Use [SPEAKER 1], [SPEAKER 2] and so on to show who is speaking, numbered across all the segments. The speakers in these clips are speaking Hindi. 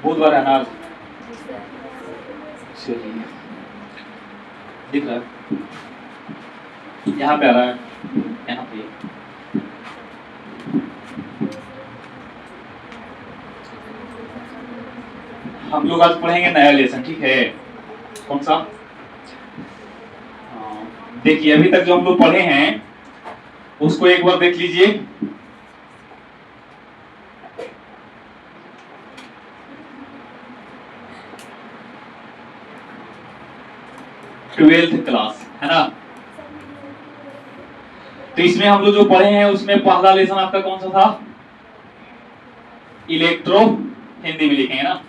[SPEAKER 1] बुधवार अनाज दिख रहा है, यहाँ पे आ रहा है, यहाँ पे हम लोग आज पढ़ेंगे नया लेसन। ठीक है, कौन सा? देखिए अभी तक जो हम लोग पढ़े हैं उसको एक बार देख लीजिए। ट्वेल्थ क्लास है ना, तो इसमें हम लोग जो पढ़े हैं उसमें पहला लेसन आपका कौन सा था? इलेक्ट्रो, हिंदी में लिखेंगे ना,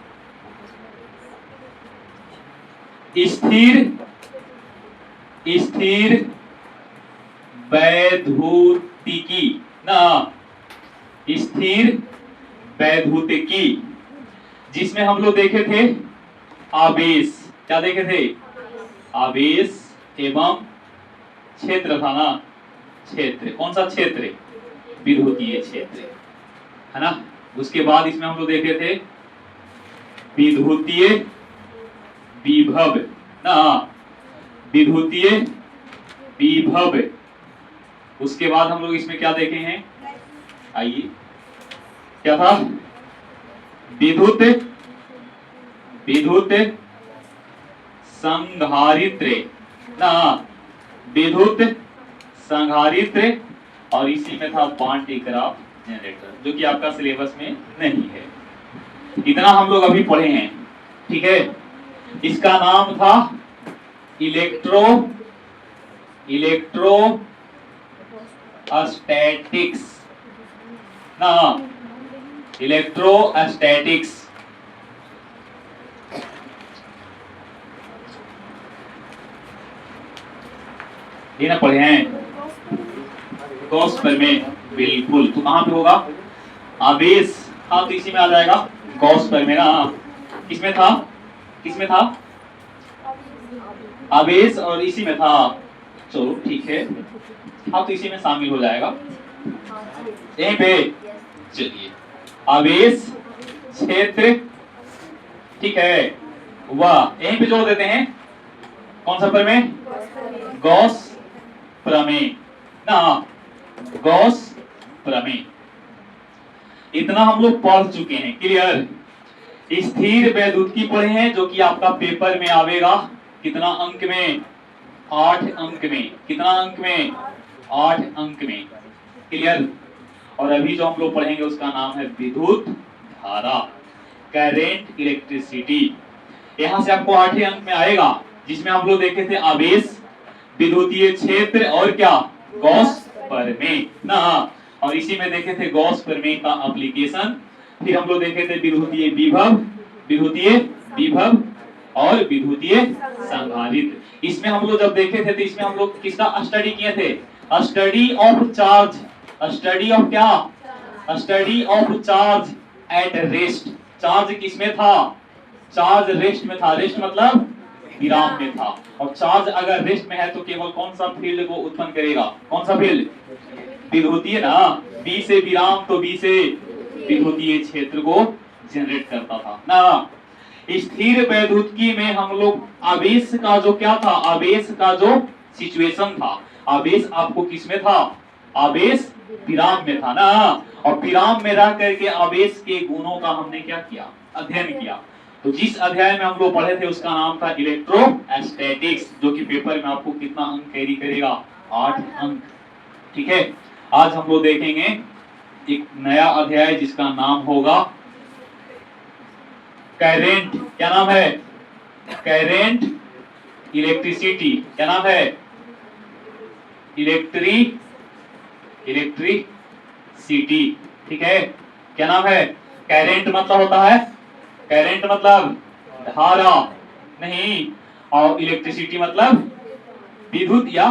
[SPEAKER 1] स्थिर वैद्युतिकी ना, स्थिर वैद्युतिकी, जिसमें हम लोग देखे थे आवेश। क्या देखे थे? आवेश एवं क्षेत्र था ना, क्षेत्र। कौन सा क्षेत्र? विद्युतीय क्षेत्र है ना। उसके बाद इसमें हम लोग देखे थे विद्युतीय विभव ना, विद्युतीय विभव। उसके बाद हम लोग इसमें क्या देखे हैं? आइए, क्या था? विद्युत संधारित्र ना, विद्युत संधारित्र, और इसी में था बांड टेकराफ जनरेटर, जो कि आपका सिलेबस में नहीं है। इतना हम लोग अभी पढ़े हैं। ठीक है, इसका नाम था इलेक्ट्रोस्टैटिक्स ना, इलेक्ट्रोस्टैटिक्स। ये ना पढ़े हैं गॉस प्रमेय, बिल्कुल। तो कहां पे होगा? आवेश, हाँ तो इसी में आ जाएगा गॉस प्रमेय ना। किसमें था? किसमें था? आवेश, और इसी में था। चलो ठीक है, हाँ तो इसी में शामिल हो जाएगा यहीं पे। चलिए, आवेश, क्षेत्र, ठीक है, वह यहीं पे जोड़ देते हैं। कौन सा प्रमेय? गॉस प्रमेय ना, गॉस प्रमेय। इतना हम लोग पढ़ चुके हैं, क्लियर। स्थिर वैद्युतिकी पढ़े हैं, जो कि आपका पेपर में आवेगा। कितना अंक में? 8 अंक में। कितना अंक में? 8 अंक में, क्लियर। और अभी जो हम लोग पढ़ेंगे उसका नाम है विद्युत धारा, करेंट, इलेक्ट्रिसिटी। यहां से आपको 8 अंक में आएगा, जिसमें हम लोग देखे थे आवेश, विद्युतीय क्षेत्र, और क्या? गॉस प्रमेय ना। और इसी में देखे थे गॉस प्रमेय का एप्लीकेशन। फिर हम लोग देखे थे विद्युतीय विभव, विद्युतीय विभव और विद्युतीय संधारित्र। इसमें हम लोग जब देखे थे तो इसमें हम लोग किसका स्टडी किए थे? Study of charge. Study of क्या? Study of charge at rest. Charge किसमें था? चार्ज रेस्ट में था। रेस्ट मतलब विराम में था। और चार्ज अगर रेस्ट में है तो केवल कौन सा फील्ड को उत्पन्न करेगा? कौन सा फील्ड? विद्युतीय ना। बी से विराम, तो बी से विद्युतीय क्षेत्र को जनरेट करता था ना। स्थिर वैद्युतिकी में हम लोग आवेश का जो क्या था, आवेश का जो सिचुएशन था, आवेश आपको किसमें था? आवेश विराम में था ना। और विराम में रह करके आवेश के गुणों का हमने क्या किया? अध्ययन किया। तो जिस अध्याय में हम लोग पढ़े थे उसका नाम था इलेक्ट्रोस्टैटिक्स, जो कि पेपर में आपको कितना अंक कैरी करेगा? 8 अंक। ठीक है, आज हम लोग देखेंगे एक नया अध्याय जिसका नाम होगा करेंट। क्या नाम है? Current, electricity. क्या नाम है? इलेक्ट्रिसिटी, ठीक है। क्या नाम है? करंट मतलब होता है, करंट मतलब धारा, नहीं, और इलेक्ट्रिसिटी मतलब विद्युत या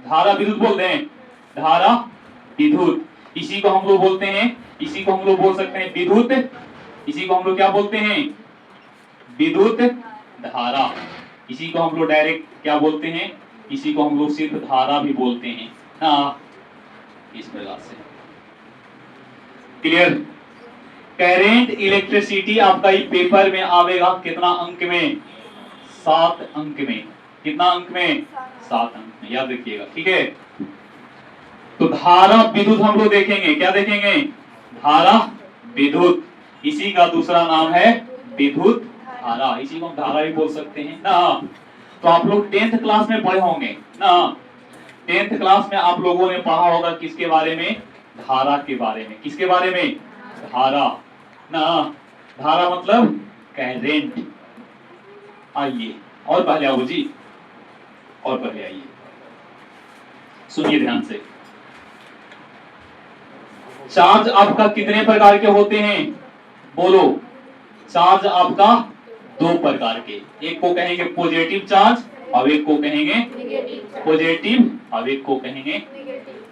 [SPEAKER 1] धारा, विद्युत बोलते हैं, धारा विद्युत, इसी को हम लोग बोलते हैं, इसी को हम लोग बोल सकते हैं विद्युत, इसी को हम लोग क्या बोलते हैं? विद्युत धारा। इसी को हम लोग डायरेक्ट क्या बोलते हैं? इसी को हम लोग सिर्फ धारा भी बोलते हैं ना, इस प्रकार से। क्लियर? करंट इलेक्ट्रिसिटी आपका ये पेपर में आवेगा कितना अंक में? 7 अंक में। कितना अंक में? 7 अंक में, याद रखिएगा, ठीक है। तो धारा विद्युत हम लोग देखेंगे, क्या देखेंगे? धारा विद्युत, इसी का दूसरा नाम है विद्युत धारा, इसी को हम धारा भी बोल सकते हैं ना। तो आप लोग 10th क्लास में पढ़े होंगे ना, 10th क्लास में आप लोगों ने पढ़ा होगा किसके बारे में? धारा के बारे में। किसके बारे में? धारा ना, धारा मतलब करंट। आइए और पहले आओ जी, और पहले आइए, सुनिए ध्यान से। चार्ज आपका कितने प्रकार के होते हैं? बोलो। चार्ज आपका 2 प्रकार के, एक को कहेंगे पॉजिटिव चार्ज और एक को कहेंगे पॉजिटिव, और एक को कहेंगे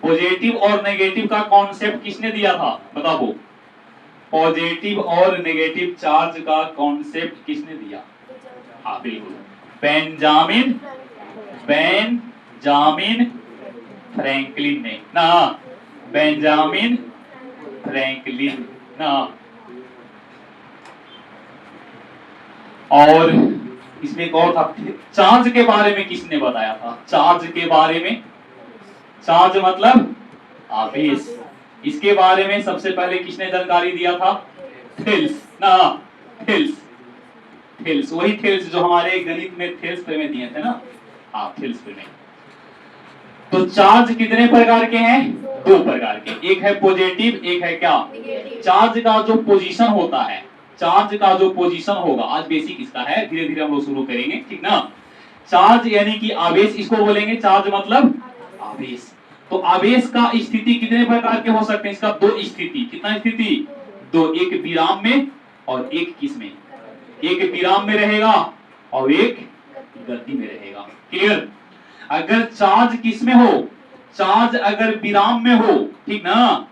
[SPEAKER 1] पॉजिटिव और नेगेटिव का कॉन्सेप्ट किसने दिया था? बताओ। पॉजिटिव और नेगेटिव चार्ज का कॉन्सेप्ट किसने दिया? हाँ बिल्कुल, बेंजामिन फ्रैंकलिन ने ना, बेंजामिन फ्रैंकलिन ना। और इसमें एक और था, चार्ज के बारे में किसने बताया था? चार्ज के बारे में, चार्ज मतलब आवेश, इसके बारे में सबसे पहले किसने जानकारी दिया था? थेल्स ना, थेल्स, वही थेल्स जो हमारे गणित में थेल्स प्रमेय दिए थे ना, हाँ थेल्स प्रमेय। तो चार्ज कितने प्रकार के हैं? 2 प्रकार के, एक है पॉजिटिव, एक है क्या? चार्ज का जो पोजीशन होता है, चार्ज का जो पोजीशन होगा, आज बेसिक इसका है, धीरे धीरे हम लोग शुरू करेंगे, ठीक ना। चार्ज यानी कि आवेश, इसको बोलेंगे चार्ज मतलब आवेश। तो आवेश का स्थिति कितने प्रकार के हो सकते हैं? इसका 2 स्थिति, कितना स्थिति? 2, एक विराम में और एक किस में? एक विराम में रहेगा और एक गति में रहेगा। क्लियर? अगर चार्ज किस में हो? चार्ज अगर विराम में हो, ठीक ना,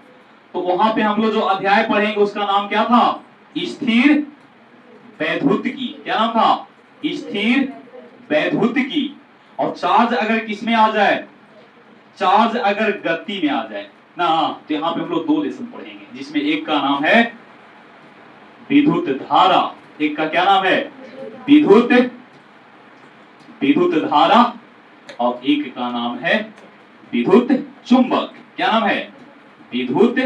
[SPEAKER 1] तो वहां पे हम लोग जो अध्याय पढ़ेंगे उसका नाम क्या था? स्थिर वैद्युत की। क्या नाम था? स्थिर वैद्युत की। और चार्ज अगर किस में आ जाए? चार्ज अगर गति में आ जाए ना, तो यहाँ पे हम लोग 2 लेसन पढ़ेंगे, जिसमें एक का नाम है विद्युत धारा, एक का क्या नाम है? विद्युत धारा, और एक का नाम है विद्युत चुंबक। क्या नाम है? विद्युत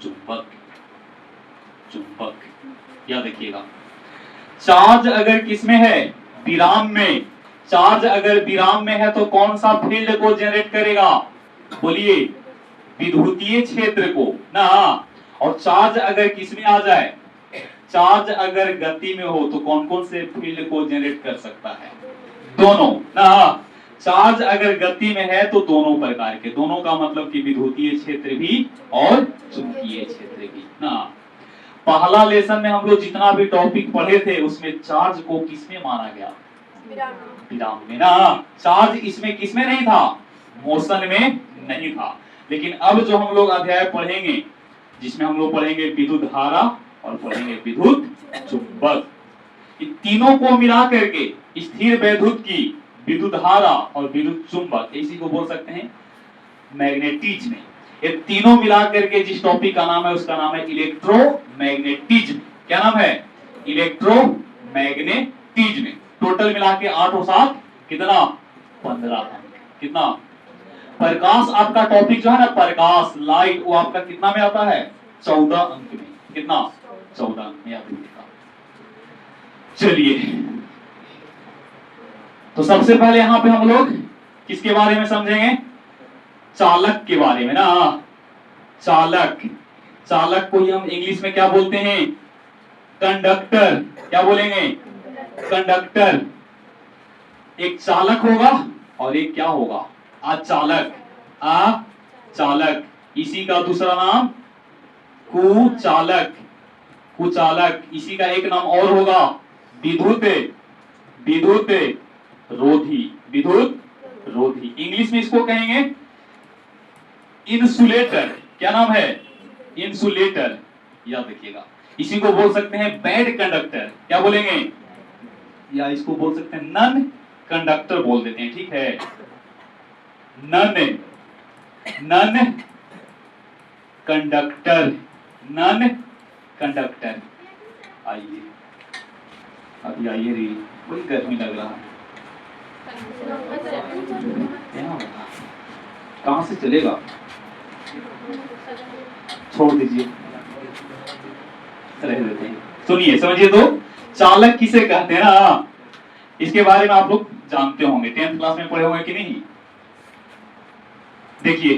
[SPEAKER 1] चुंबक, याद रखिएगा। चार्ज अगर किसमें है? विराम में। चार्ज अगर विराम में है तो कौन सा फील्ड को जनरेट करेगा? बोलिए, विद्युतीय क्षेत्र को ना। और चार्ज अगर किसमें आ जाए? चार्ज अगर गति में हो तो कौन कौन से फील्ड को जनरेट कर सकता है? दोनों ना। चार्ज अगर गति में है तो दोनों प्रकार के, दोनों का मतलब कि विद्युतीय क्षेत्र भी और चुंबकीय क्षेत्र भी ना। पहला लेसन में हम लोग जितना भी टॉपिक पढ़े थे उसमें चार्ज को किसमें माना गया? विराम में ना। चार्ज इसमें किसमें नहीं था? मोशन में नहीं था। लेकिन अब जो हम लोग अध्याय पढ़ेंगे, जिसमें हम लोग पढ़ेंगे विद्युत धारा और पढ़ेंगे विद्युत चुंबक, इन तीनों को मिला करके स्थिर वैद्युत की, विद्युत धारा और विद्युत चुंबक, इसी को बोल सकते हैं मैग्नेटिज्म। ये तीनों मिलाकर के जिस टॉपिक का नाम है उसका नाम है इलेक्ट्रोमैग्नेटिज्म। क्या नाम है? इलेक्ट्रोमैग्नेटिज्म। टोटल मिला के 8 और 7 कितना? 15 अंक। कितना? प्रकाश आपका टॉपिक जो है ना, प्रकाश, लाइट, वो आपका कितना में आता है? 14 अंक में। कितना? 14 अंक में याद रखिएगा। चलिए, तो सबसे पहले यहां पे हम लोग किसके बारे में समझेंगे? चालक के बारे में ना। चालक, चालक को ही हम इंग्लिश में क्या बोलते हैं? कंडक्टर। क्या बोलेंगे? कंडक्टर। एक चालक होगा और एक क्या होगा? अचालक, अचालक। इसी का दूसरा नाम कुचालक, कुचालक। इसी का एक नाम और होगा विद्युत, विद्युत रोधी, विद्युत रोधी। इंग्लिश में इसको कहेंगे इंसुलेटर। क्या नाम है? इंसुलेटर। याद रखिएगा। इसी को बोल सकते हैं बैड कंडक्टर। क्या बोलेंगे? या इसको बोल सकते हैं नन कंडक्टर बोल देते हैं, ठीक है। Non, non conductor, non conductor. आइए अभी आइए रे, बड़ी गर्मी लग रहा है। कहां से चलेगा? छोड़ दीजिए, रह देते हैं। सुनिए, समझिए। तो चालक किसे कहते हैं ना, इसके बारे में आप लोग जानते होंगे, 10th क्लास में पढ़े होंगे कि नहीं। देखिए,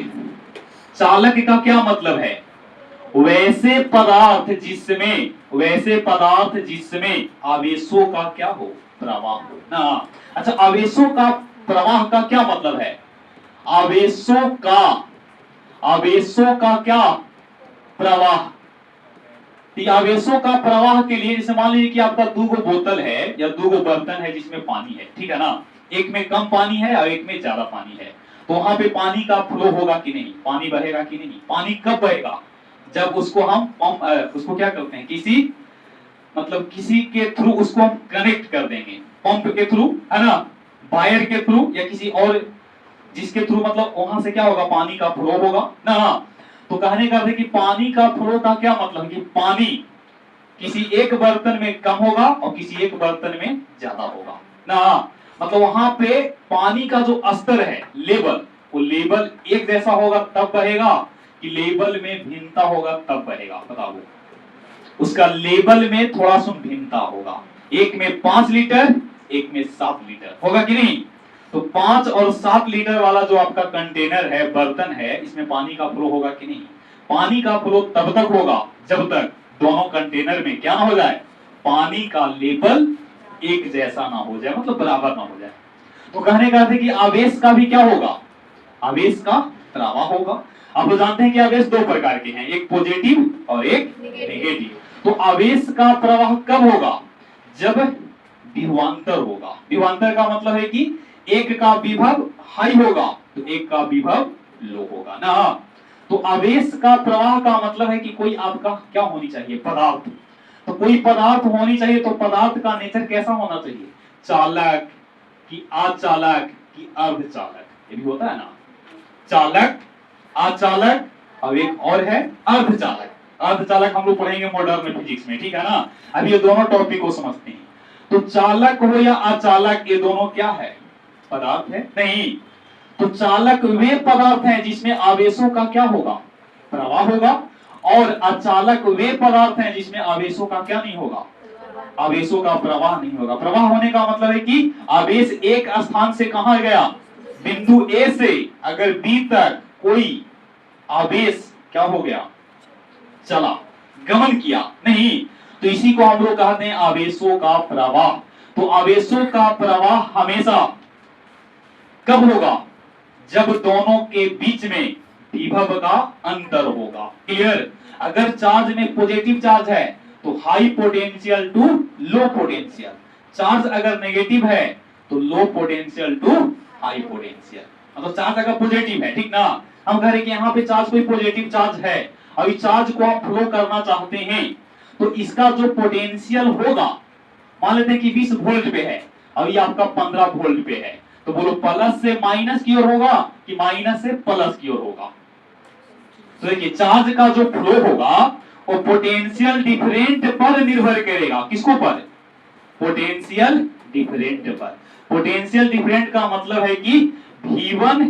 [SPEAKER 1] चालक का क्या मतलब है? वैसे पदार्थ जिसमें, वैसे पदार्थ जिसमें आवेशों का क्या हो? प्रवाह हो ना। अच्छा, आवेशों का प्रवाह का क्या मतलब है? आवेशों का, आवेशों का क्या प्रवाह। आवेशों का प्रवाह के लिए, जैसे मान लीजिए कि आपका 2 बोतल है या 2 बर्तन है जिसमें पानी है, ठीक है ना। एक में कम पानी है और एक में ज्यादा पानी है, तो वहां पे पानी का फ्लो होगा कि नहीं? पानी बहेगा कि नहीं? पानी कब बहेगा? जब उसको हम पंप, उसको क्या करते हैं, किसी मतलब किसी के थ्रू उसको हम कनेक्ट कर देंगे, पंप के थ्रू, है ना, वायर के थ्रू या किसी और जिसके थ्रू, मतलब वहां से क्या होगा? पानी का फ्लो होगा ना। तो कहने का अर्थ है कि पानी का फ्लो का क्या मतलब कि पानी किसी एक बर्तन में कम होगा और किसी एक बर्तन में ज्यादा होगा ना। मतलब वहां पे पानी का जो स्तर है, लेवल, वो लेवल एक जैसा होगा तब बहेगा कि लेवल में भिन्नता होगा तब बहेगा? बताओ। उसका लेवल में थोड़ा सा भिन्नता होगा, एक में 5 लीटर एक में 7 लीटर होगा कि नहीं। तो 5 और 7 लीटर वाला जो आपका कंटेनर है, बर्तन है, इसमें पानी का फ्लो होगा कि नहीं? पानी का फ्लो तब तक होगा जब तक दोनों कंटेनर में क्या ना हो जाए? पानी का लेवल एक जैसा ना हो जाए, मतलब बराबर ना हो जाए। तो कहने का अर्थ है कि आवेश का भी क्या होगा? आवेश का प्रवाह होगा। आप लोग जानते हैं कि आवेश 2 प्रकार के हैं, एक पॉजिटिव और एक नेगेटिव। तो आवेश का प्रवाह कब होगा? जब विभवांतर होगा। विभवांतर का मतलब है कि एक का विभव हाई होगा तो एक का विभव लो होगा ना। तो आवेश का प्रवाह का मतलब है कि कोई आपका क्या होनी चाहिए? पदार्थ। तो कोई पदार्थ होनी चाहिए, तो पदार्थ का नेचर कैसा होना चाहिए? चालक कि अचालक कि अर्धचालक, ये भी होता है ना। चालक, अचालक और एक और है अर्धचालक। अर्धचालक हम लोग पढ़ेंगे मॉडर्न फिजिक्स में, ठीक है ना। अब ये दोनों टॉपिक को समझते हैं। तो चालक हो या अचालक, ये दोनों क्या है? पदार्थ है? नहीं। तो चालक वे पदार्थ हैं जिसमें आवेशों का क्या होगा? प्रवाह होगा। और अचालक वे पदार्थ हैं जिसमें आवेशों का क्या नहीं होगा? आवेशों का प्रवाह नहीं होगा। प्रवाह होने का मतलब है कि आवेश एक स्थान से कहां गया? बिंदु ए से अगर बी तक कोई आवेश क्या हो गया? चला, गमन किया नहीं, तो इसी को हम लोग कहते हैं आवेशों का प्रवाह। तो आवेशों का प्रवाह हमेशा कब होगा? जब दोनों के बीच में विभव का अंतर होगा। क्लियर? अगर चार्ज में पॉजिटिव चार्ज है तो high potential to low potential, charge अगर नेगेटिव है तो low potential to high potential. मतलब चार्ज अगर पॉजिटिव है, ठीक ना, हम कह रहे कि यहाँ पे चार्ज कोई पॉजिटिव चार्ज है, अभी चार्ज को आप फ्लो करना चाहते हैं, तो इसका जो पोटेंशियल होगा, मान लेते हैं कि 20 वोल्ट पे है, अभी आपका 15 वोल्ट पे है, तो बोलो प्लस से माइनस की ओर होगा कि माइनस से प्लस की ओर होगा? तो देखिए, चार्ज का जो फ्लो होगा वो पोटेंशियल डिफरेंट पर निर्भर करेगा। किसको पर? पोटेंशियल डिफरेंट पर। पोटेंशियल डिफरेंट का मतलब है कि V1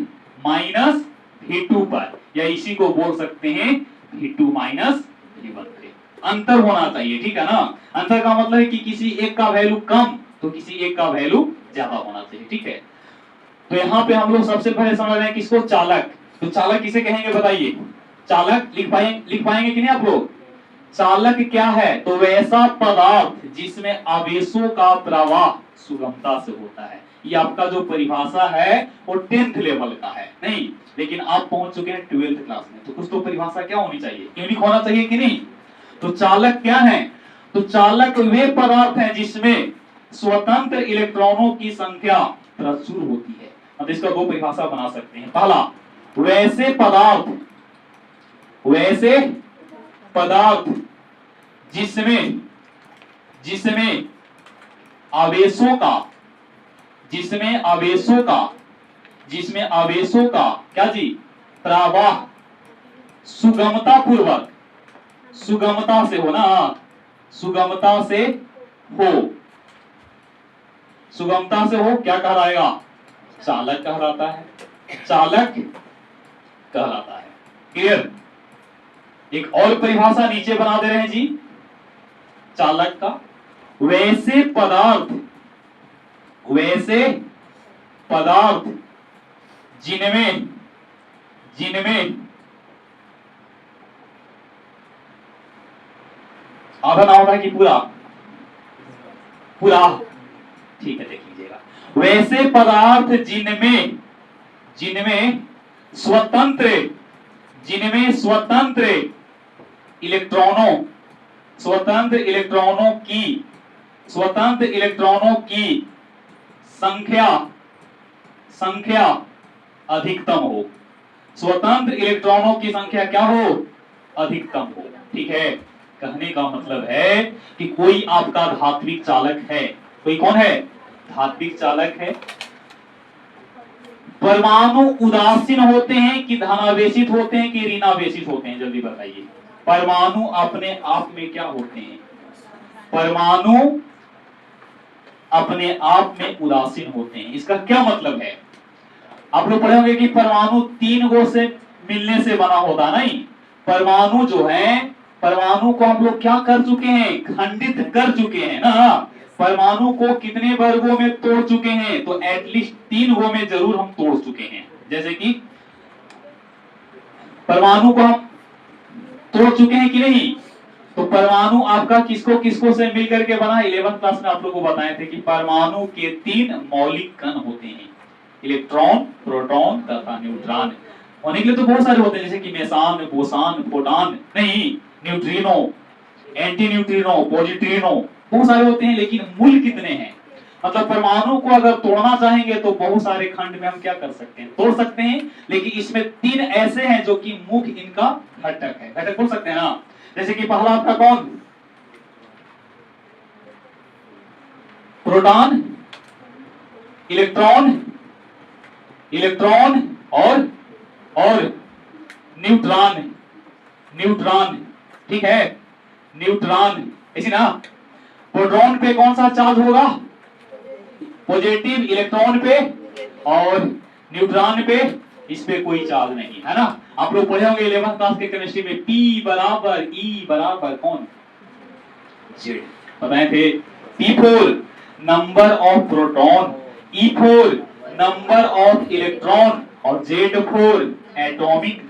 [SPEAKER 1] माइनस V2 पर, या इसी को बोल सकते हैं V2 माइनस V1 पे अंतर होना चाहिए, ठीक है ना। अंतर का मतलब है कि किसी एक का वैल्यू कम तो किसी एक का वैल्यू ज्यादा होना चाहिए, ठीक है। तो यहाँ पे हम लोग सबसे पहले समझ रहे हैं किसको? चालक। तो चालक किसे कहेंगे बताइए? चालक लिख पाएंगे कि नहीं आप लोग? चालक क्या है? तो वैसा पदार्थ जिसमें आवेशों का प्रवाह सुगमता से होता है, ये आपका जो परिभाषा है वो 10th लेवल का है नहीं, लेकिन आप पहुंच चुके हैं 12th क्लास में, तो कुछ तो परिभाषा क्या होनी चाहिए, यूनिक होना चाहिए कि नहीं। तो चालक क्या है, तो चालक वे पदार्थ हैं जिसमें स्वतंत्र इलेक्ट्रॉनों की संख्या प्रचुर होती है। अब इसका दो परिभाषा बना सकते हैं। पहला, वैसे पदार्थ जिसमें आवेशों का क्या जी, प्रवाह सुगमता से हो ना, सुगमता से हो क्या कहलाएगा, चालक कहलाता है, क्लियर। एक और परिभाषा नीचे बना दे रहे हैं जी चालक का, वैसे पदार्थ जिनमें आधा ना होता है कि पूरा, ठीक है, देख लीजिएगा। वैसे पदार्थ जिनमें स्वतंत्र इलेक्ट्रॉनों की संख्या अधिकतम हो, स्वतंत्र इलेक्ट्रॉनों की संख्या क्या हो, अधिकतम हो। ठीक है, कहने का मतलब है कि कोई आपका धात्विक चालक है, कोई कौन है, धात्विक चालक है। परमाणु उदासीन होते हैं कि धनावेशित होते हैं कि ऋणावेशित होते हैं, जल्दी बताइए। परमाणु अपने आप में क्या होते हैं, परमाणु अपने आप में उदासीन होते हैं। इसका क्या मतलब है, आप लोग पढ़े होंगे कि परमाणु 3 गो से मिलने से बना होता, नहीं। परमाणु जो है, परमाणु को हम लोग क्या कर चुके हैं, खंडित कर चुके हैं ना। परमाणु को कितने वर्गों में तोड़ चुके हैं, तो एटलीस्ट 3 गो में जरूर हम तोड़ चुके हैं। जैसे कि परमाणु को हम तोड़ चुके हैं कि नहीं, तो परमाणु आपका किसको से मिलकर के बना, 11th क्लास में आप लोगों को बताए थे कि परमाणु के 3 मौलिक कण होते हैं, इलेक्ट्रॉन, प्रोटॉन तथा न्यूट्रॉन। होने के लिए तो बहुत सारे होते हैं, जैसे कि मेसान, बोसान, फोटॉन, नहीं, न्यूट्रिनो, एंटी न्यूट्रिनो, पॉजिट्रिनो, बहुत सारे होते हैं। लेकिन मूल कितने हैं, मतलब परमाणु को अगर तोड़ना चाहेंगे तो बहुत सारे खंड में हम क्या कर सकते हैं, तोड़ सकते हैं। लेकिन इसमें 3 ऐसे हैं जो कि मुख्य इनका घटक है, घटक बोल सकते हैं ना। जैसे कि पहला आपका कौन, प्रोटॉन, इलेक्ट्रॉन और न्यूट्रॉन, ठीक है, न्यूट्रॉन, इसी ना। प्रोटॉन पे कौन सा चार्ज होगा, पॉजिटिव, इलेक्ट्रॉन पे और न्यूट्रॉन पे इस पे कोई चार्ज नहीं है ना। आप लोग पढ़े होंगे 11th क्लास के केमिस्ट्री में, P बराबर E बराबर कौन, Z, बताए थे। P4 number of proton, E4 number of electron और Z4 एटॉमिक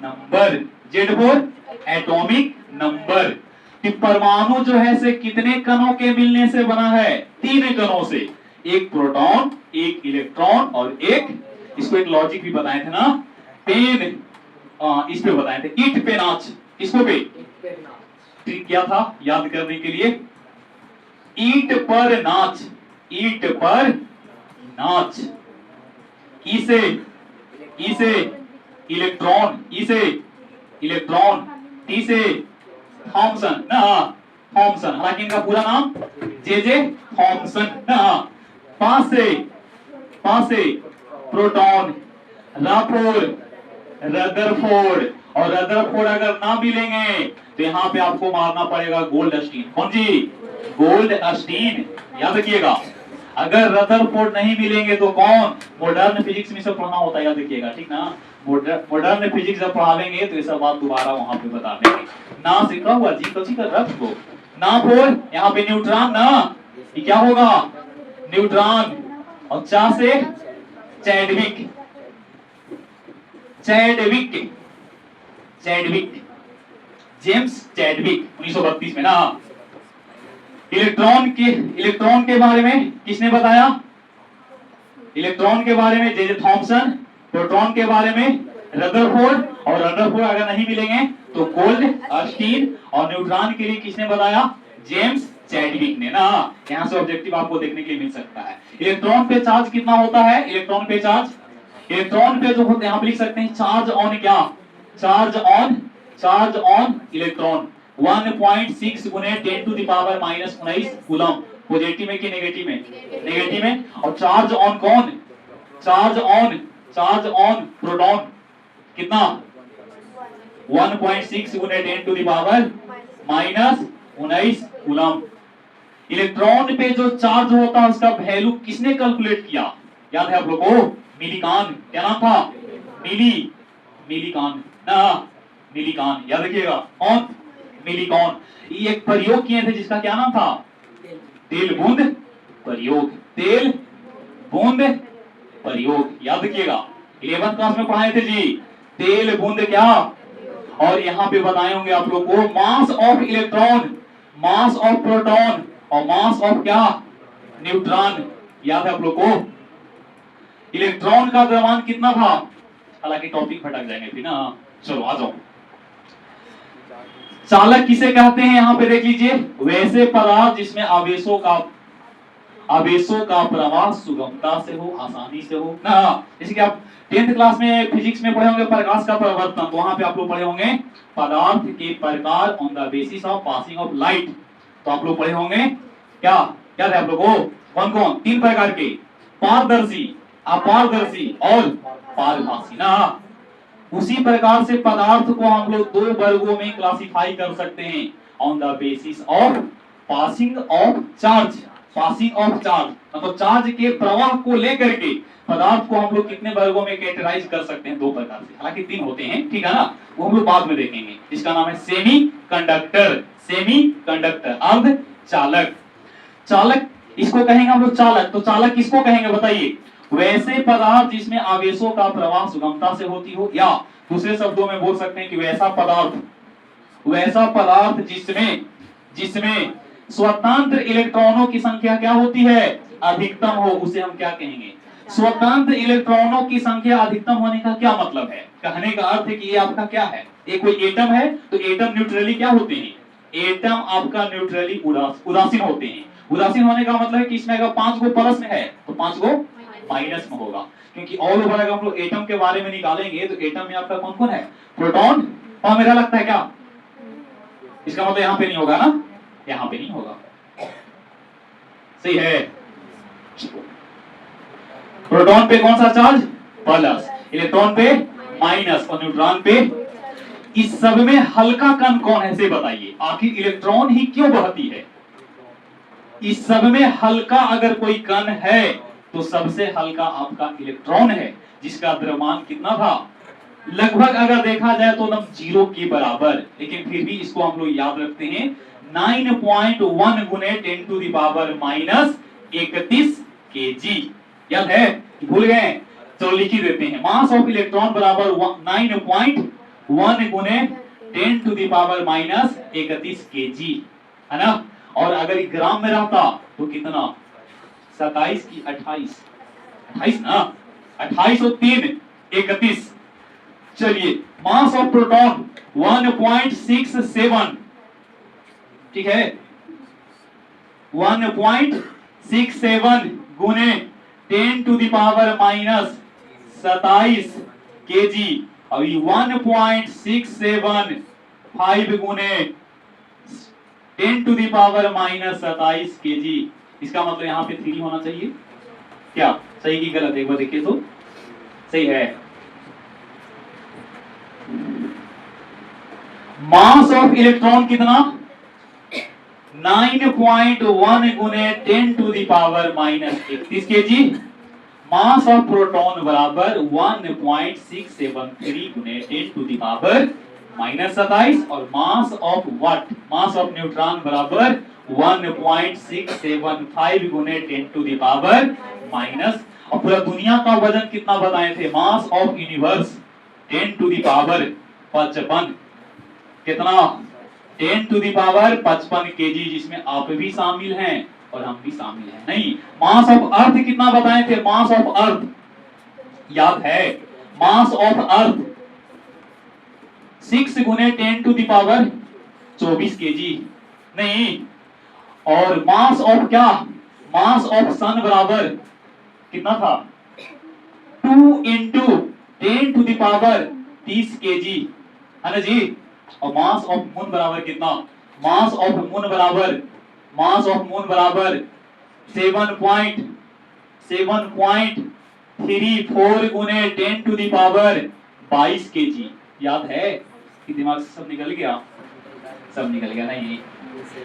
[SPEAKER 1] नंबर। कि परमाणु जो है से कितने कणों के मिलने से बना है, 3 कणों से, एक प्रोटॉन, एक इलेक्ट्रॉन और एक, इसको एक लॉजिक भी बताए थे ना, पेन, इस पे बताए थे, ईट पे नाच, इसको पे ट्रिक किया था याद करने के लिए, ईट पर नाच, इसे इलेक्ट्रॉन, टी से थॉमसन ना, थॉमसन, हालांकि इनका पूरा नाम जे थॉमसन ना। पास से प्रोटॉन, रदरफोर्ड, और रदरफोर्ड अगर ना मिलेंगे तो यहाँ पे आपको मारना पड़ेगा गोल्डस्टीन। कौन जी, गोल्डस्टीन, याद रखिएगा। अगर रदरफोर्ड नहीं मिलेंगे तो कौन, मॉडर्न फिजिक्स में सब पढ़ना होता है, याद रखिएगा, ठीक ना। मॉडर्न फिजिक्स जब पढ़ावेंगे तो ये सब बात दोबारा वहां पे बता देंगे। ना सीखा हुआ जी, कभी का रख दो ना, बोल यहाँ पे न्यूट्रॉन ना, ये क्या होगा, न्यूट्रॉन, और चा से चैडविक, जेम्स चैडविक 1932 में ना। इलेक्ट्रॉन के बारे में किसने बताया, इलेक्ट्रॉन के बारे में जे जे थॉमसन, प्रोटॉन के बारे में रदरफोर्ड, और रदरफोर्ड अगर नहीं मिलेंगे तो गोल्ड अस्टीन, और न्यूट्रॉन के लिए किसने बताया? जेम्स चैडविक ने ना। यहां से ऑब्जेक्टिव आपको देखने के लिए मिल सकता है। इलेक्ट्रॉन पे चार्ज कितना होता है? इलेक्ट्रॉन पे चार्ज, इलेक्ट्रॉन पे जो होते हैं, यहां पे लिख सकते हैं चार्ज ऑन क्या? चार्ज ऑन इलेक्ट्रॉन 1.6 गुने 10 to the power -19 coulomb. Positive में कि नेगेटिव में? नेगेटिव में। और चार्ज ऑन कौन? चार्ज ऑन प्रोटॉन कितना? 1.6 गुने 10 to the power -19 coulomb. Electron पे जो चार्ज होता है उसका वैल्यू किसने कैलकुलेट किया? याद है आप लोगों को? मिलीकान। क्या नाम था? मिलीकान ना, मिलीकान याद रखिएगा। कौन? मिलीकान। ये एक प्रयोग किए थे जिसका क्या नाम था? तेल बूंद प्रयोग। तेल बूंद प्रयोग याद रखिएगा। 11th क्लास में पढ़ाए थे जी, तेल बूंद क्या। और यहां पे बताए होंगे आप लोग को mass of electron, mass of proton और मास ऑफ क्या? न्यूट्रॉन। याद है आप लोग को? इलेक्ट्रॉन का द्रव्यमान कितना था? हालांकि टॉपिक भटक जाएंगे फिर ना। चलो आ जाओ। चालक किसे कहते हैं? यहां पे देख लीजिए, वैसे पदार्थ जिसमें आवेशों का प्रवाह सुगमता से हो, आसानी से हो ना। जैसे कि आप 10th क्लास में फिजिक्स में पढ़े होंगे प्रकाश का प्रवर्तन, तो वहां पे आप लोग पढ़े होंगे पदार्थ के प्रकार on the basis of passing of light. तो आप लोग पढ़े होंगे क्या? क्या है आप लोगों को? कौन कौन? 3 प्रकार के, पारदर्शी, अपारदर्शी और पारभासी ना। उसी प्रकार से पदार्थ को हम लोग 2 वर्गों में क्लासिफाई कर सकते हैं, on the basis of passing of charge. Passing of charge मतलब चार्ज के प्रवाह को लेकर के पदार्थ को हम लोग कितने वर्गों में कैटेगराइज कर सकते हैं? 2 प्रकार से। हालांकि 3 होते हैं, ठीक है ना, वो हम लोग बाद में देखेंगे। इसका नाम है सेमी कंडक्टर, सेमी कंडक्टर अर्धचालक। चालक इसको कहेंगे हम लोग चालक। तो चालक किसको कहेंगे बताइए? वैसे पदार्थ जिसमें आवेशों का प्रवाह सुगमता से होती हो, या दूसरे शब्दों में बोल सकते हैं कि वैसा पदार्थ जिसमें स्वतंत्र इलेक्ट्रॉनों की संख्या क्या होती है? अधिकतम हो, उसे हम क्या कहेंगे? स्वतंत्र इलेक्ट्रॉनों की संख्या अधिकतम होने का क्या मतलब है? कहने का अर्थ है कि ये आपका क्या है? ये कोई एटम है, तो एटम न्यूट्रली क्या होते हैं? एटम आपका न्यूट्रली उदासीन होते हैं। उदासीन होने का मतलब है कि इसमें अगर 5 गो प्लस में है तो 5 गो माइनस में होगा। क्योंकि ऑल ओवर अगर हम लोग एटम के बारे में निकालेंगे तो एटम में आपका कौन कौन है? प्रोटॉन। और मेरा लगता है क्या इसका मतलब यहां पे नहीं होगा ना, यहां पे नहीं होगा। सही है। प्रोटॉन पे कौन सा चार्ज? प्लस। इलेक्ट्रॉन पे माइनस और न्यूट्रॉन पे। इस सब में हल्का कण कौन है से बताइए? आखिर इलेक्ट्रॉन ही क्यों बहती है? इस सब में हल्का अगर कोई कण है तो सबसे हल्का आपका इलेक्ट्रॉन है, जिसका द्रव्यमान कितना था? लगभग अगर देखा जाए तो एकदम 0 के बराबर। लेकिन फिर भी इसको हम लोग याद रखते हैं 9.1 गुने 10 टू द पावर -31 kg। याद है? भूल गए? चलो लिख ही देते हैं। मास ऑफ इलेक्ट्रॉन बराबर 9.1 गुने 10 टू द पावर -31 kg है ना। और अगर ग्राम में रहता तो कितना? 27 की 28 ना, 28 और 3 31। चलिए, मास ऑफ प्रोटॉन 1.67, ठीक है, 1.67 गुने 10 टू द पावर -27 kg। अभी 1.675 गुने 10 टू द पावर -27 kg। इसका मतलब यहाँ पे 3 होना चाहिए। क्या सही की गलत? एक बार देखिए तो। सही है। मास ऑफ इलेक्ट्रॉन कितना? 9.1 गुने 10 to the power -31 kg। Mass of proton बराबर 1.673 गुने 10 टू द पावर -27। और mass of what? Mass of neutron बराबर 1.675 गुने 10 टू द पावर माइनस। और पूरा दुनिया का वजन कितना बताए थे? Mass of universe 10 to the power 55। कितना? 10 टू द पावर 55 kg, जिसमें आप भी शामिल हैं और हम भी शामिल हैं। नहीं, मास ऑफ अर्थ कितना बताए थे? मास ऑफ अर्थ याद है? मास ऑफ अर्थ 6 गुने 10 टू द पावर 24 केजी। नहीं, और मास ऑफ क्या? मास ऑफ सन बराबर कितना था? 2 into 10 to the power 30 KG, है ना जी। और मास ऑफ मून बराबर कितना? मास ऑफ मून बराबर 7.34 गुने 10 टू द पावर 22 केजी। याद है कि दिमाग से सब निकल गया? सब निकल गया। नहीं,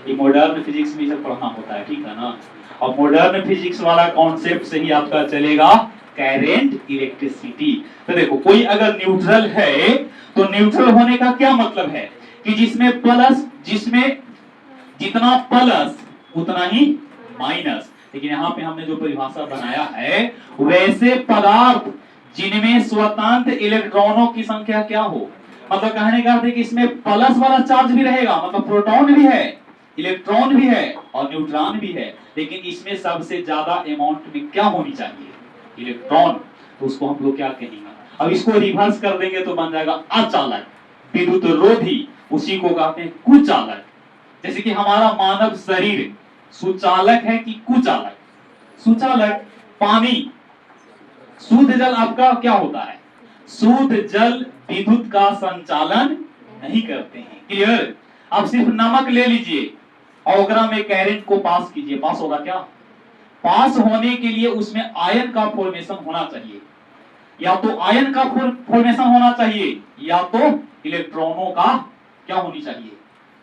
[SPEAKER 1] ये मॉडर्न फिजिक्स में सब पढ़ना होता है, ठीक है ना। और मॉडर्न फिजिक्स वाला कॉन्सेप्ट से ही आपका चलेगा करंट, इलेक्ट्रिसिटी। तो देखो, कोई अगर न्यूट्रल है तो न्यूट्रल होने का क्या मतलब है कि जिसमें जितना प्लस उतना ही माइनस। लेकिन यहाँ पे हमने जो परिभाषा बनाया है, वैसे पदार्थ जिनमें स्वतंत्र इलेक्ट्रॉनों की संख्या क्या हो, मतलब कहने का अर्थ है कि इसमें प्लस वाला चार्ज भी रहेगा, मतलब प्रोटॉन भी है, इलेक्ट्रॉन भी है और न्यूट्रॉन भी है, लेकिन इसमें सबसे ज्यादा अमाउंट में क्या होनी चाहिए? इलेक्ट्रॉन। तो उसको हम लोग क्या कहेंगे? अब इसको रिवर्स कर देंगे तो बन जाएगा अचालक, विद्युत रोधी, उसी को कहते हैं कुचालक। जैसे कि हमारा मानव शरीर सुचालक है कि कुचालक? सुचालक। पानी, शुद्ध जल आपका क्या होता है? शुद्ध जल विद्युत का संचालन नहीं करते हैं। क्लियर? आप सिर्फ नमक ले लीजिए और ओकरा में करंट को पास कीजिए, पास होगा क्या? पास होने के लिए उसमें आयन का फॉर्मेशन होना चाहिए, या तो आयन का फॉर्मेशन होना चाहिए, या तो इलेक्ट्रॉनों का क्या होनी चाहिए?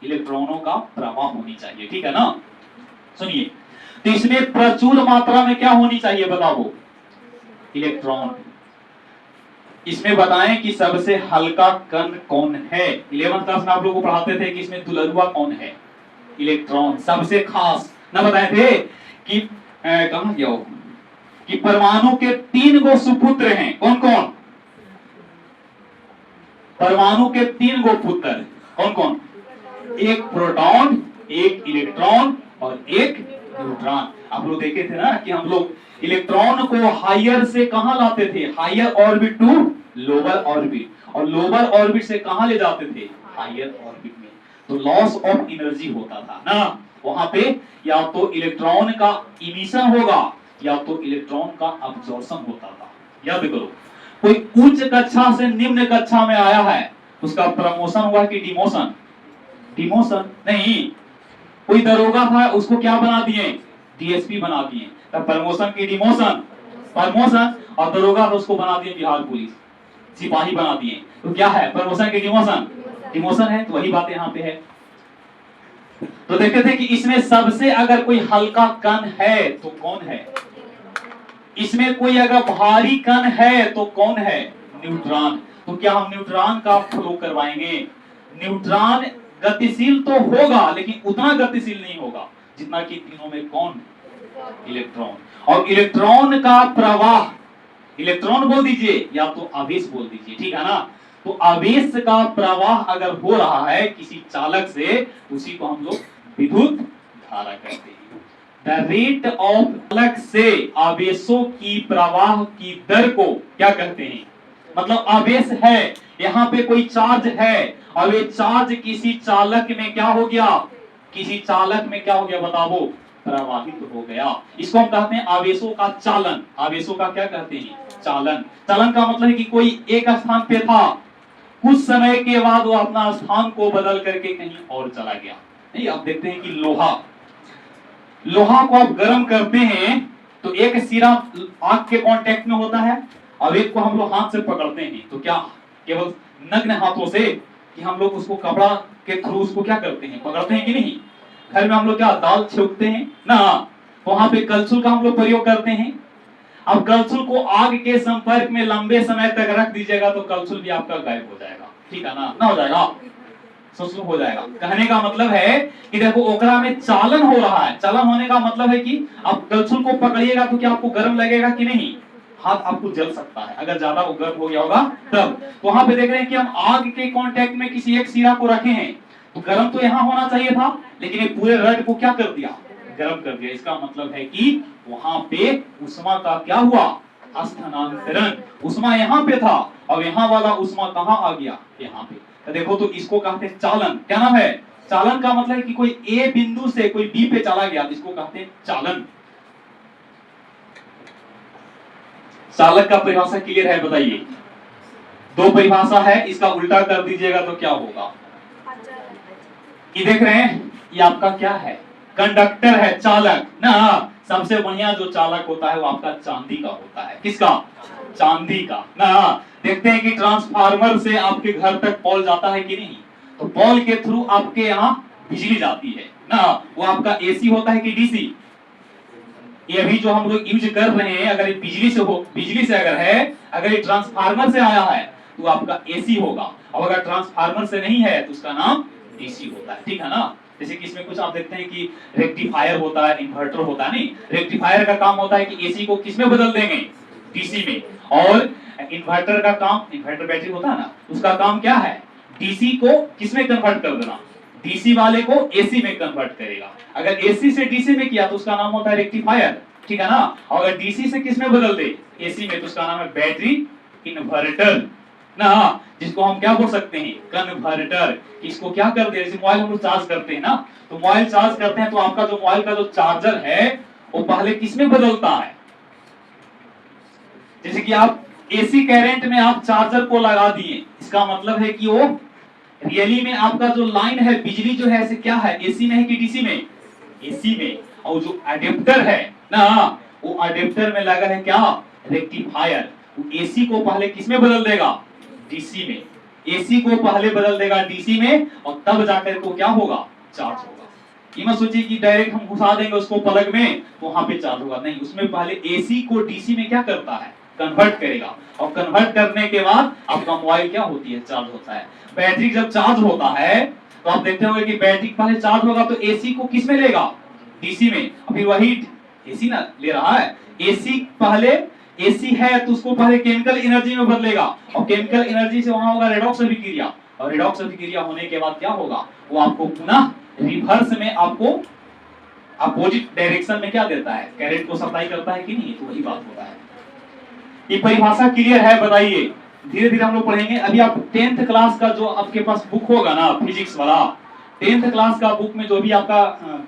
[SPEAKER 1] इलेक्ट्रॉनों का प्रवाह होनी चाहिए, ठीक है ना। सुनिए, तो इसमें प्रचुर मात्रा में क्या होनी चाहिए बताओ? इलेक्ट्रॉन। इसमें बताएं कि सबसे हल्का कण कौन है? 11th क्लास में आप लोगों को पढ़ाते थे कि इसमें दुलरुआ कौन है? इलेक्ट्रॉन। सबसे खास ना बताए थे कि कहां गया हो कि परमाणु के 3 गो सुपुत्र हैं। कौन कौन? परमाणु के 3 गो पुत्र कौन कौन? एक प्रोटॉन, एक इलेक्ट्रॉन और एक न्यूट्रॉन। आप लोग देखे थे ना कि हम लोग इलेक्ट्रॉन को हायर से कहां लाते थे? Higher orbit to lower orbit, और लोअर ऑर्बिट से कहां ले जाते थे? हायर ऑर्बिट में। तो लॉस ऑफ एनर्जी होता था ना वहां पे, या तो इलेक्ट्रॉन का इमिशन होगा या तो इलेक्ट्रॉन का अब्जॉर्प्शन होता था। याद करो, कोई उच्च कक्षा से निम्न कक्षा में आया है, उसका प्रमोशन हुआ कि डिमोशन? डिमोशन। नहीं, कोई दरोगा था, उसको क्या बना दिए? डीएसपी बना दिए। तब प्रमोशन की डिमोशन? प्रमोशन। और दरोगा था, उसको बना दिए बिहार पुलिस, सिपाही बना दिए। तो क्या है? प्रमोशन की डिमोशन? डिमोशन है। तो वही बात यहाँ पे है। तो देखते थे कि इसमें सबसे अगर कोई हल्का कण है तो कौन है? इसमें कोई अगर भारी कण है तो कौन है? न्यूट्रॉन। तो क्या हम न्यूट्रॉन का फ्लो करवाएंगे? न्यूट्रॉन गतिशील तो होगा, लेकिन उतना गतिशील नहीं होगा जितना कि तीनों में कौन? इलेक्ट्रॉन। और इलेक्ट्रॉन का प्रवाह, इलेक्ट्रॉन बोल दीजिए या तो आवेश बोल दीजिए, ठीक है ना। तो आवेश का प्रवाह अगर हो रहा है किसी चालक से, उसी को हम लोग विद्युत धारा कहते हैं। द रेट ऑफ चालक से आवेशों की प्रवाह की दर को क्या कहते हैं? मतलब आवेश है, यहाँ पे कोई चार्ज है और ये चार्ज किसी चालक में क्या हो गया? किसी चालक में क्या हो गया बताओ? प्रवाहित हो गया। इसको हम कहते हैं आवेशों का चालन। आवेशों का क्या कहते हैं? चालन। चालन का मतलब है कि कोई एक स्थान पे था, कुछ समय के बाद वो अपना स्थान को बदल करके कहीं और चला गया। नहीं, आप देखते हैं कि लोहा को आप गर्म करते हैं तो एक सिरा आग के कांटेक्ट में होता है और एक को हम लोग हाथ से पकड़ते हैं। तो क्या केवल नग्न हाथों से, कि हम लोग उसको कपड़ा के थ्रू उसको क्या करते हैं? पकड़ते हैं कि नहीं? घर में हम लोग क्या दाल छौंकते हैं ना, वहां पे कलछुल का हम लोग प्रयोग करते हैं। अब कलछुल को आग के संपर्क में लंबे समय तक रख दीजिएगा तो कलछुल भी आपका गायब हो जाएगा, ठीक है ना हो जाएगा? सोचो हो जाएगा। कहने का मतलब है कि देखो ओकरा में चालन हो रहा है। चालन होने का मतलब है कि आप कलछुल को पकड़िएगा तो क्या आपको गर्म लगेगा कि नहीं? हाथ आपको जल सकता है अगर ज्यादा गर्म हो गया होगा तब। तो वहां पे देख रहे हैं कि हम आग के कांटेक्ट में किसी एक सिरा को रखे हैं, तो गर्म तो यहाँ होना चाहिए था, लेकिन ये पूरे रड को क्या कर दिया? गर्म कर दिया, इसका मतलब है कि वहां पे उष्मा का क्या हुआ, स्थानांतरण। उष्मा यहाँ पे था और यहाँ वाला उष्मा कहाँ आ गया, यहाँ पे। तो देखो तो इसको कहते हैं चालन। क्या नाम है, चालन का मतलब है कि कोई ए बिंदु से कोई बी पे चला गया, इसको कहते हैं चालन। चालक का परिभाषा क्लियर है, बताइए। दो परिभाषा है, इसका उल्टा कर दीजिएगा तो क्या होगा। ये देख रहे हैं, ये आपका क्या है, कंडक्टर है, चालक ना। सबसे बढ़िया जो चालक होता है वो आपका चांदी का होता है। किसका, चांदी का ना। देखते हैं कि ट्रांसफार्मर से आपके घर तक पॉल जाता है कि नहीं, तो पॉल के थ्रू आपके यहाँ बिजली जाती है ना। वो आपका एसी होता है कि डीसी। ये अभी जो हम लोग यूज कर रहे हैं, अगर ये बिजली से हो, बिजली से अगर है, अगर ये ट्रांसफार्मर से आया है तो आपका एसी होगा, और अगर ट्रांसफार्मर से नहीं है तो उसका नाम डीसी होता है। ठीक है ना। जैसे कि इसमें कुछ आप देखते हैं कि रेक्टिफायर होता है, इन्वर्टर होता है। नहीं, रेक्टिफायर का काम होता है कि एसी को किसमें बदल देंगे, डीसी में। और इन्वर्टर का काम, इन्वर्टर बैटरी होता है ना, उसका काम क्या है, डीसी को किसमें कन्वर्ट कर देना, डीसी वाले को एसी में कन्वर्ट करेगा। अगर एसी से डीसी में किया तो उसका नाम होता है रेक्टिफायर। ठीक है ना। और अगर डीसी से किसमें बदल दे, एसी में, तो उसका नाम है बैटरी इन्वर्टर ना, जिसको हम क्या बोल सकते हैं, कन्वर्टर। इसको क्या करते हैं, जैसे मोबाइल हम लोग चार्ज करते हैं ना, तो मोबाइल चार्ज करते हैं तो आपका जो मोबाइल का जो चार्जर है वो पहले किसमें बदलता है। जैसे कि आप एसी करंट में आप चार्जर को लगा दिए, इसका मतलब है कि वो रियली में आपका जो लाइन है, बिजली जो है, क्या है, एसी में है कि डीसी में, एसी में। और जो अडेप्टर है ना, वो अडेप्टर में लगा है क्या, रेक्टिफायर। वो एसी को पहले किसमें बदल देगा, डीसी में। एसी को पहले बदल देगा डीसी में, और तब जाकर को क्या होगा, चार्ज होगा। ये मत सोचिए कि डायरेक्ट हम घुसा देंगे उसको प्लग में तो वहां पे चार्ज होगा, नहीं। उसमें पहले एसी को डीसी में क्या करता है, कन्वर्ट करेगा, और कन्वर्ट करने के बाद आपका मोबाइल क्या होती है, चार्ज होता है। बैटरी जब चार्ज होता है तो आप देखते होंगे कि बैटरी पहले चार्ज होगा तो एसी को किस में लेगा, डीसी में। फिर वही एसी ना ले रहा है, एसी पहले, एसी है तो उसको पहले केमिकल एनर्जी में बदलेगा, और केमिकल एनर्जी से वहां होगा रेडॉक्स अभिक्रिया, और रेडॉक्स अभिक्रिया होने के बाद क्या होगा, वो आपको पुनः रिवर्स में आपको अपोजिट डायरेक्शन में क्या देता है, करंट को सप्लाई करता है कि नहीं, तो वही बात होता है। ये परिभाषा क्लियर है, बताइए। धीरे धीरे हम लोग पढ़ेंगे। अभी आप 10th क्लास का जो आपके पास बुक होगा ना, फिजिक्स वाला 10th क्लास का बुक में जो भी आपका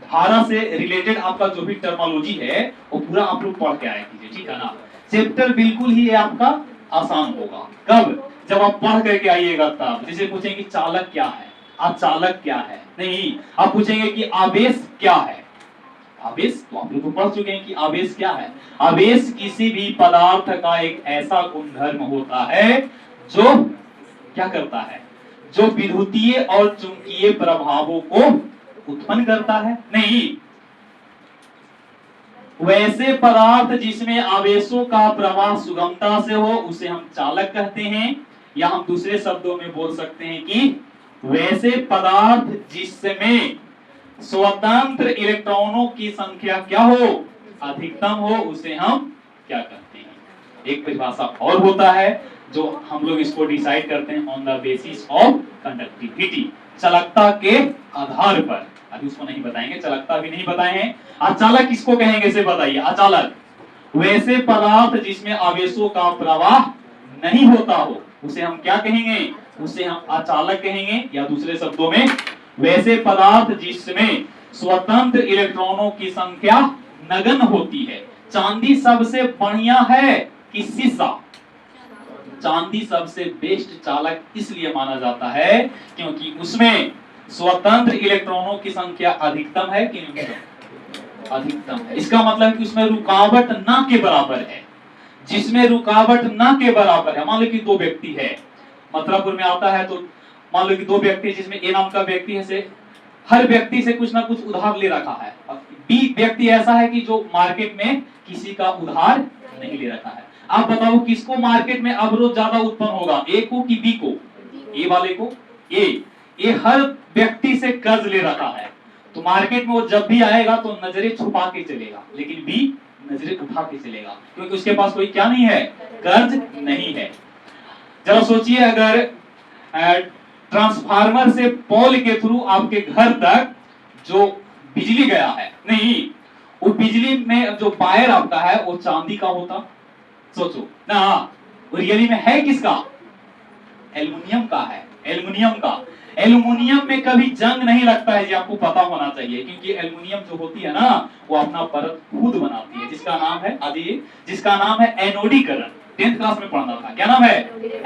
[SPEAKER 1] धारा से रिलेटेड आपका जो भी टर्मिनोलॉजी है वो पूरा आप लोग पढ़ के आए कीजिए। ठीक है ना। चैप्टर बिल्कुल ही आपका आसान होगा। कब, जब आप पढ़ करके आइएगा तब। जैसे पूछेंगे चालक क्या है, अचालक क्या है, नहीं, आप पूछेंगे कि आवेश क्या है। आवेश तो आप लोग तो पढ़ चुके हैं कि आवेश क्या है। आवेश किसी भी पदार्थ का एक ऐसा गुणधर्म होता है जो क्या करता है, जो विद्युतीय और चुंबकीय प्रभावों को उत्पन्न करता है। नहीं, वैसे पदार्थ जिसमें आवेशों का प्रवाह सुगमता से हो उसे हम चालक कहते हैं, या हम दूसरे शब्दों में बोल सकते हैं कि वैसे पदार्थ जिसमें स्वतंत्र इलेक्ट्रॉनों की संख्या क्या हो, अधिकतम हो, उसे हम क्या कहते हैं। एक परिभाषा और होता है जो हम लोग इसको डिसाइड करते हैं on the basis of conductivity, चालकता के आधार पर। अभी उसको नहीं बताएंगे, चालकता भी नहीं बताए हैं। अचालक किसको कहेंगे, इसे बताइए। अचालक वैसे पदार्थ जिसमें आवेशों का प्रवाह नहीं होता हो उसे हम क्या कहेंगे, उसे हम अचालक कहेंगे, या दूसरे शब्दों में वैसे पदार्थ जिसमें स्वतंत्र इलेक्ट्रॉनों की संख्या नगण्य होती है। चांदी सबसे बढ़िया है कि शीशा, चांदी सबसे बेस्ट चालक इसलिए माना जाता है क्योंकि उसमें स्वतंत्र इलेक्ट्रॉनों की संख्या अधिकतम है कि न्यूनतम, अधिकतम है। इसका मतलब कि उसमें रुकावट ना के बराबर है। जिसमें रुकावट ना के बराबर है, मान लो कि दो व्यक्ति है, मथुरापुर में आता है, तो मान लो कि दो व्यक्ति, जिसमें ए नाम का व्यक्ति है, से हर व्यक्ति से कुछ ना कुछ उधार ले रखा है। बी व्यक्ति ऐसा है कि जो मार्केट में किसी का उधार नहीं ले रखा है। आप बताओ किसको मार्केट में अवरोध ज्यादा उत्पन्न होगा, ए को कि बी को, ए वाले को। ए हर व्यक्ति से कर्ज ले रखा है, तो मार्केट में वो जब भी आएगा तो नजरें छुपा के चलेगा, लेकिन बी नजरें उठा के चलेगा क्योंकि उसके पास कोई क्या नहीं है, कर्ज नहीं है। जरा सोचिए, अगर ट्रांसफार्मर से पोल के थ्रू आपके घर तक जो बिजली गया है, नहीं, वो बिजली में जो वायर आपका है वो चांदी का होता, सोचो ना, वो रियली में है किसका? एल्युमिनियम का है, एल्युमिनियम का। एल्युमिनियम में कभी जंग नहीं लगता है, ये आपको पता होना चाहिए, क्योंकि एल्युमिनियम जो होती है ना वो अपना परत खुद बनाती है, जिसका नाम है आदि, जिसका नाम है एनोडीकरण। 10th क्लास में पढ़ना था, क्या नाम है?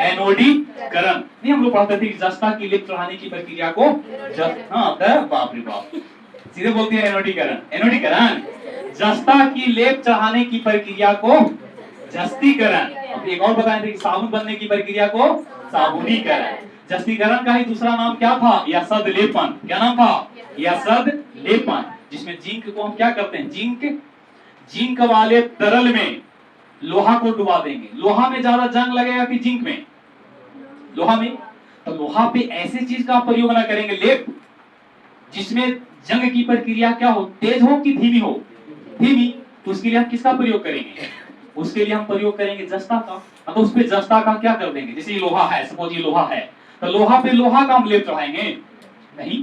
[SPEAKER 1] एनोडीकरण। नहीं हम लोग पढ़ते थे जस्ता की लेप चढ़ाने की प्रक्रिया को बाप रे बाप, सीधे बोलते हैं एनोडीकरण। एनोडीकरण जस्ता की लेप चढ़ाने की प्रक्रिया को जस्तीकरण। अब एक और बताए थे कि साबुन बनने की प्रक्रिया को साबुनीकरण। जस्तीकरण का ही दूसरा नाम क्या था? यसद लेपन। क्या नाम था? यसद लेपन। जिसमें जिंक को हम क्या करते हैं? जिंक वाले तरल में लोहा को डुबा देंगे। लोहा में ज्यादा जंग लगेगा कि जिंक में? लोहा में। तो लोहा पे ऐसे चीज का प्रयोग ना करेंगे, लेप जिसमें जंग की प्रक्रिया क्या हो, तेज हो कि धीमी हो? धीमी। तो उसके लिए हम किसका प्रयोग करेंगे? उसके लिए हम प्रयोग करेंगे जस्ता का। तो उस पे जस्ता का क्या कर देंगे? जैसे ये लोहा है, सपोज ये लोहा है, तो लोहा पे लोहा का हम लेप चढ़ाएंगे नहीं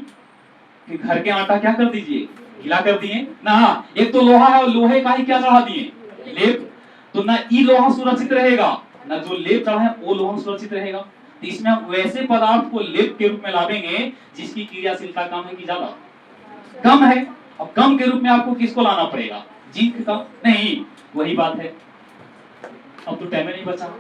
[SPEAKER 1] कि घर के आटा क्या कर दीजिए, गीला कर दिए ना। एक तो लोहा है और लोहे का ही क्या चढ़ा दिए? लेप। तो ना ई लोहा सुरक्षित रहेगा, ना जो लेप चढ़ा है वो लोहा सुरक्षित रहेगा। तो इसमें हम वैसे पदार्थ को लेप के रूप में लावेंगे जिसकी क्रियाशीलता कम है कि ज्यादा? कम है। अब कम के रूप में आपको किसको लाना पड़ेगा? जिंक का? नहीं, वही बात है। अब तो टाइम नहीं बचा।